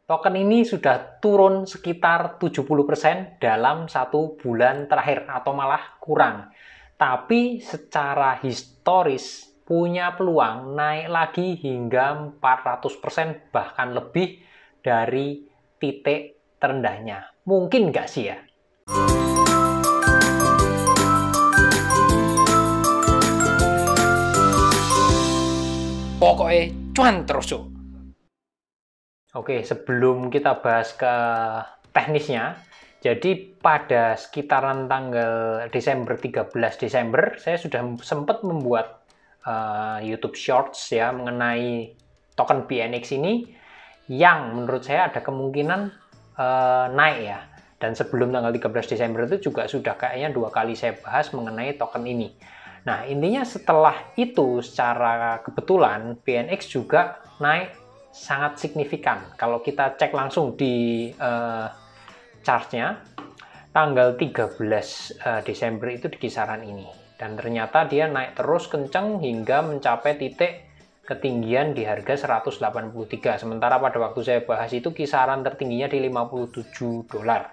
Token ini sudah turun sekitar 70% dalam 1 bulan terakhir atau malah kurang. Tapi secara historis punya peluang naik lagi hingga 400% bahkan lebih dari titik terendahnya. Mungkin nggak sih ya? Pokoknya cuan terus yuk. Oke, sebelum kita bahas ke teknisnya, jadi pada sekitaran tanggal 13 Desember, saya sudah sempat membuat YouTube Shorts ya mengenai token BNX ini yang menurut saya ada kemungkinan naik ya. Dan sebelum tanggal 13 Desember itu juga sudah kayaknya 2 kali saya bahas mengenai token ini. Nah, intinya setelah itu secara kebetulan BNX juga naik sangat signifikan. Kalau kita cek langsung di chartnya, tanggal 13 Desember itu di kisaran ini. Dan ternyata dia naik terus kencang hingga mencapai titik ketinggian di harga 183. Sementara pada waktu saya bahas itu kisaran tertingginya di 57 dolar.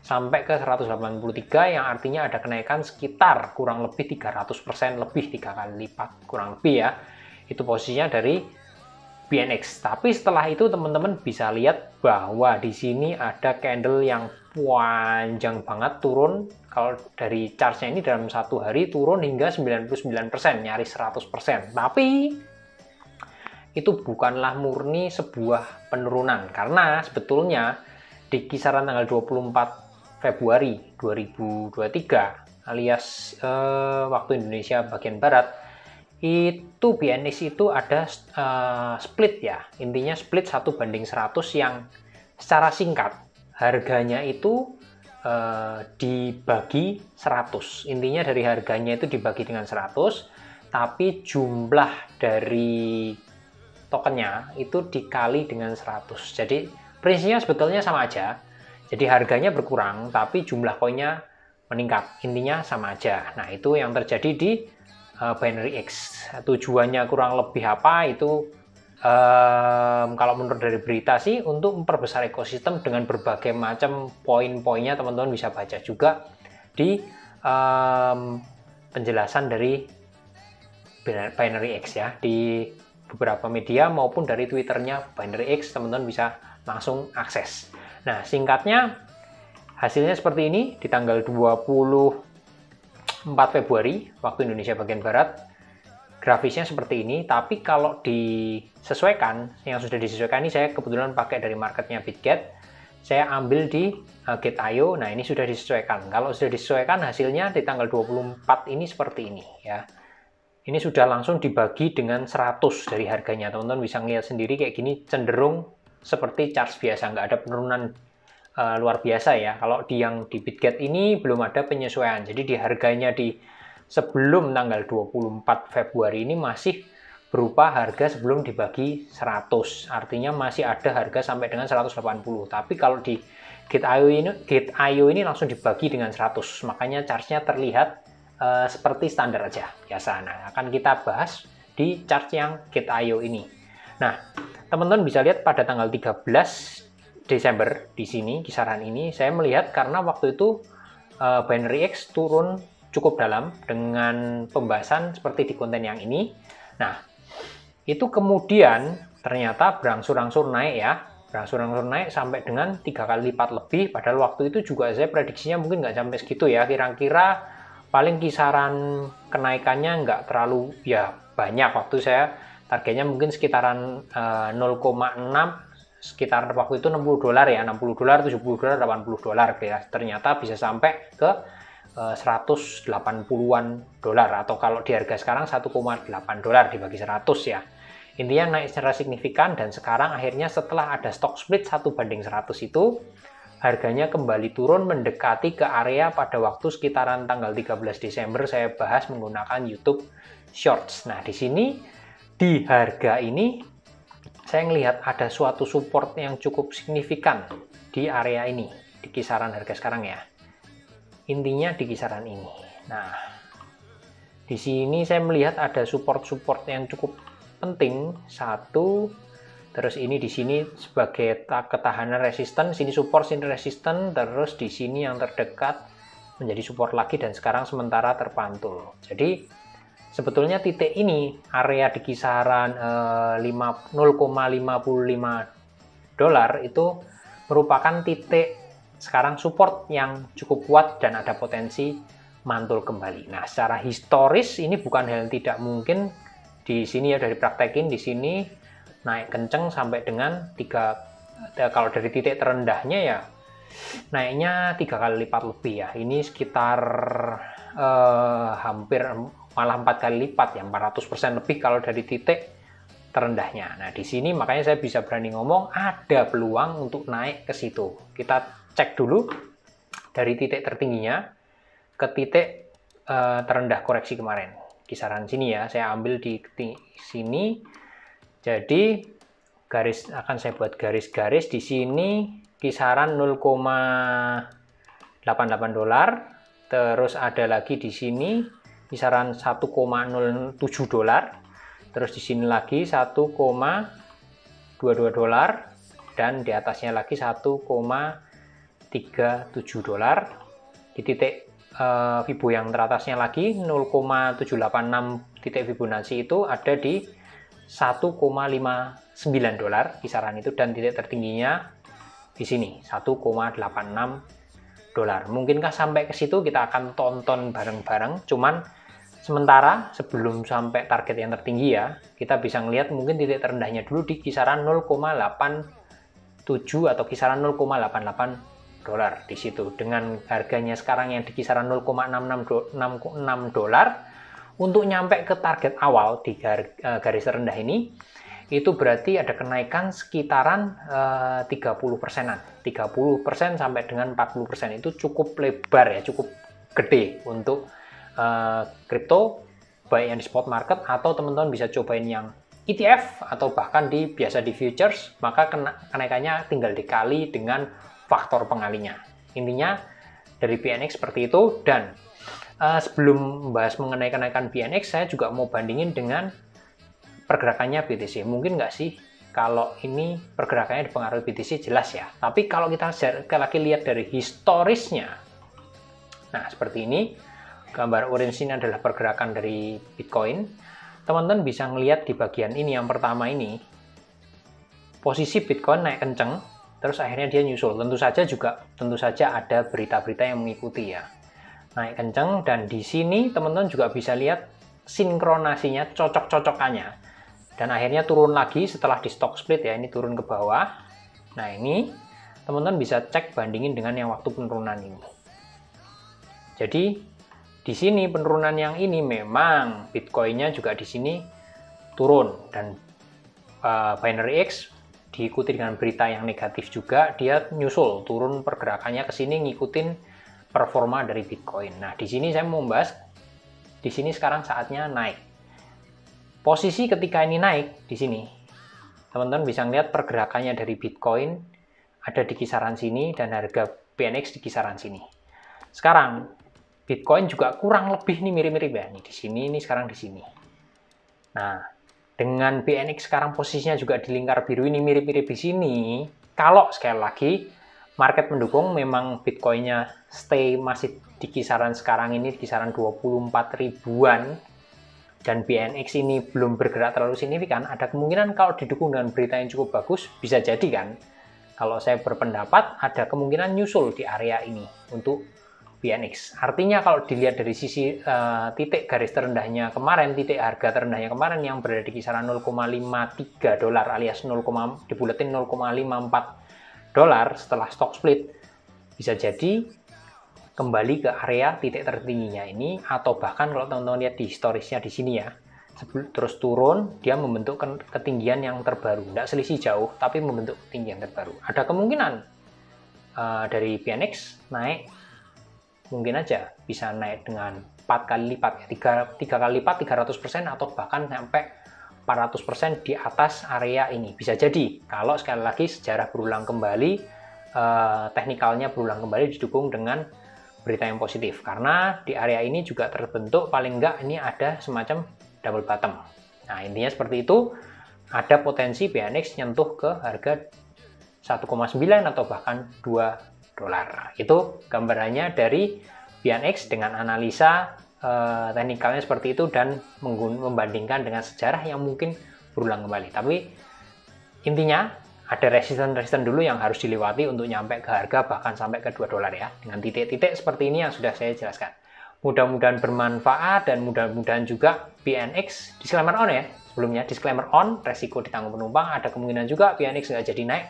Sampai ke 183 yang artinya ada kenaikan sekitar kurang lebih 300% lebih 3 kali lipat kurang lebih ya. Itu posisinya dari BNX. Tapi setelah itu teman-teman bisa lihat bahwa di sini ada candle yang panjang banget turun. Kalau dari chartnya ini dalam 1 hari turun hingga 99%, nyaris 100%. Tapi itu bukanlah murni sebuah penurunan karena sebetulnya di kisaran tanggal 24 Februari 2023 alias waktu Indonesia bagian barat itu BNX itu ada split ya, intinya split 1:100 yang secara singkat harganya itu dibagi 100, intinya dari harganya itu dibagi dengan 100 tapi jumlah dari tokennya itu dikali dengan 100. Jadi prinsipnya sebetulnya sama aja, jadi harganya berkurang tapi jumlah koinnya meningkat, intinya sama aja. Nah itu yang terjadi di Binary X. Tujuannya kurang lebih apa itu kalau menurut dari berita sih untuk memperbesar ekosistem dengan berbagai macam poin-poinnya. Teman-teman bisa baca juga di penjelasan dari Binary X ya, di beberapa media maupun dari Twitternya Binary X, teman-teman bisa langsung akses. Nah singkatnya hasilnya seperti ini di tanggal 24 Februari waktu Indonesia bagian Barat. Grafisnya seperti ini, tapi kalau disesuaikan, yang sudah disesuaikan ini saya kebetulan pakai dari marketnya BitGet. Saya ambil di Gate.io. Nah, ini sudah disesuaikan. Kalau sudah disesuaikan hasilnya di tanggal 24 ini seperti ini ya. Ini sudah langsung dibagi dengan 100 dari harganya. Teman-teman bisa ngeliat sendiri kayak gini, cenderung seperti charts biasa, nggak ada penurunan luar biasa ya. Kalau yang di BitGet ini belum ada penyesuaian. Jadi di harganya di sebelum tanggal 24 Februari ini masih berupa harga sebelum dibagi 100. Artinya masih ada harga sampai dengan 180. Tapi kalau di Gate.io ini langsung dibagi dengan 100. Makanya chartnya terlihat seperti standar aja biasa. Nah, akan kita bahas di chart yang Gate.io ini. Nah, teman-teman bisa lihat pada tanggal 13 Desember di sini kisaran ini saya melihat karena waktu itu Binary X turun cukup dalam dengan pembahasan seperti di konten yang ini. Nah, itu kemudian ternyata berangsur-angsur naik ya, berangsur-angsur naik sampai dengan 3 kali lipat lebih. Padahal waktu itu juga saya prediksinya mungkin nggak sampai segitu ya, kira-kira paling kisaran kenaikannya nggak terlalu ya banyak. Waktu saya targetnya mungkin sekitaran 0,6, sekitar waktu itu 60 dolar ya, 60 dolar, 70 dolar, 80 dolar ya. Ternyata bisa sampai ke 180-an dolar atau kalau di harga sekarang 1,8 dolar dibagi 100 ya. Intinya naik secara signifikan dan sekarang akhirnya setelah ada stock split 1:100 itu harganya kembali turun mendekati ke area pada waktu sekitaran tanggal 13 Desember saya bahas menggunakan YouTube Shorts. Nah, di sini di harga ini saya melihat ada suatu support yang cukup signifikan di area ini, di kisaran harga sekarang ya. Intinya di kisaran ini. Nah, di sini saya melihat ada support-support yang cukup penting. 1, terus ini di sini sebagai ketahanan resisten, sini support, sini resisten, terus di sini yang terdekat menjadi support lagi, dan sekarang sementara terpantul. Jadi sebetulnya titik ini area di kisaran 0,55 dolar itu merupakan titik sekarang support yang cukup kuat dan ada potensi mantul kembali. Nah, secara historis ini bukan hal yang tidak mungkin. Di sini ya, dari praktekin di sini naik kenceng sampai dengan kalau dari titik terendahnya ya naiknya 3 kali lipat lebih ya. Ini sekitar hampir malah 4 kali lipat ya, 400% lebih kalau dari titik terendahnya. Nah, di sini makanya saya bisa berani ngomong ada peluang untuk naik ke situ. Kita cek dulu dari titik tertingginya ke titik terendah koreksi kemarin. Kisaran sini ya, saya ambil di sini. Jadi akan saya buat garis-garis di sini kisaran 0,88 dolar. Terus ada lagi di sini kisaran 1,07 dolar. Terus di sini lagi 1,22 dolar, dan di atasnya lagi 1,37 dolar. Di titik Fibo yang teratasnya lagi 0,786 titik Fibonacci itu ada di 1,59 dolar kisaran itu, dan titik tertingginya di sini 1,86 dolar. Mungkinkah sampai ke situ? Kita akan tonton bareng-bareng. Cuman sementara sebelum sampai target yang tertinggi ya, kita bisa ngelihat mungkin titik terendahnya dulu di kisaran 0,87 atau kisaran 0,88 dolar di situ. Dengan harganya sekarang yang di kisaran 0,66 dolar, untuk nyampe ke target awal di garis terendah ini, itu berarti ada kenaikan sekitaran 30%-an. 30% sampai dengan 40% itu cukup lebar ya, cukup gede untuk kripto, baik yang di spot market atau teman-teman bisa cobain yang ETF atau bahkan biasa di futures, maka kenaikannya tinggal dikali dengan faktor pengalinya. Intinya dari BNX seperti itu. Dan sebelum membahas mengenai kenaikan BNX, saya juga mau bandingin dengan pergerakannya BTC. Mungkin nggak sih kalau ini pergerakannya dipengaruhi BTC? Jelas ya. Tapi kalau kita sekali lagi lihat dari historisnya, nah seperti ini, gambar orange ini adalah pergerakan dari Bitcoin. Teman-teman bisa ngelihat di bagian ini, yang pertama ini, posisi Bitcoin naik kenceng, terus akhirnya dia nyusul. Tentu saja ada berita-berita yang mengikuti ya. Naik kenceng, dan di sini teman-teman juga bisa lihat sinkronasinya, cocok-cocokannya. Dan akhirnya turun lagi setelah di stock split ya, ini turun ke bawah. Nah, ini teman-teman bisa cek bandingin dengan yang waktu penurunan ini. Jadi di sini penurunan yang ini memang Bitcoin-nya juga di sini turun, dan Binary X diikuti dengan berita yang negatif juga, dia nyusul turun pergerakannya ke sini ngikutin performa dari Bitcoin. Nah, di sini saya mau membahas di sini sekarang saatnya naik. Posisi ketika ini naik di sini, teman-teman bisa lihat pergerakannya dari Bitcoin ada di kisaran sini dan harga BNX di kisaran sini. Sekarang Bitcoin juga kurang lebih nih mirip-mirip ya, nih di sini, ini sekarang di sini. Nah, dengan BNX sekarang posisinya juga di lingkar biru ini mirip-mirip di sini. Kalau sekali lagi market mendukung, memang Bitcoin-nya stay masih di kisaran sekarang ini, di kisaran 24 ribuan, dan BNX ini belum bergerak terlalu signifikan, ada kemungkinan kalau didukung dengan berita yang cukup bagus, bisa jadi kan, kalau saya berpendapat ada kemungkinan nyusul di area ini untuk BNX. Artinya kalau dilihat dari sisi titik garis terendahnya kemarin, titik harga terendahnya kemarin yang berada di kisaran 0,53 dolar alias dibuletin 0,54 dolar setelah stock split, bisa jadi kembali ke area titik tertingginya ini, atau bahkan kalau teman-teman lihat di historisnya di sini ya, terus turun, dia membentuk ketinggian yang terbaru, tidak selisih jauh tapi membentuk ketinggian terbaru. Ada kemungkinan dari BNX naik, mungkin aja bisa naik dengan 4 kali lipat, 3 kali lipat, 300%, atau bahkan sampai 400% di atas area ini. Bisa jadi, kalau sekali lagi sejarah berulang kembali, teknikalnya berulang kembali didukung dengan berita yang positif. Karena di area ini juga terbentuk, paling enggak ini ada semacam double bottom. Nah, intinya seperti itu. ada potensi BNX nyentuh ke harga 1,9 atau bahkan 2 dolar. Itu gambarannya dari BNX dengan analisa teknikalnya seperti itu dan membandingkan dengan sejarah yang mungkin berulang kembali. Tapi intinya ada resisten-resisten dulu yang harus dilewati untuk nyampe ke harga bahkan sampai ke 2 dolar ya. Dengan titik-titik seperti ini yang sudah saya jelaskan. Mudah-mudahan bermanfaat dan mudah-mudahan juga BNX disclaimer on ya. Sebelumnya disclaimer on, resiko ditanggung penumpang, ada kemungkinan juga BNX nggak jadi naik,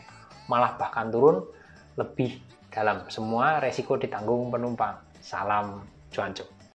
malah bahkan turun lebih dalam. Semua resiko ditanggung penumpang. Salam cuanco.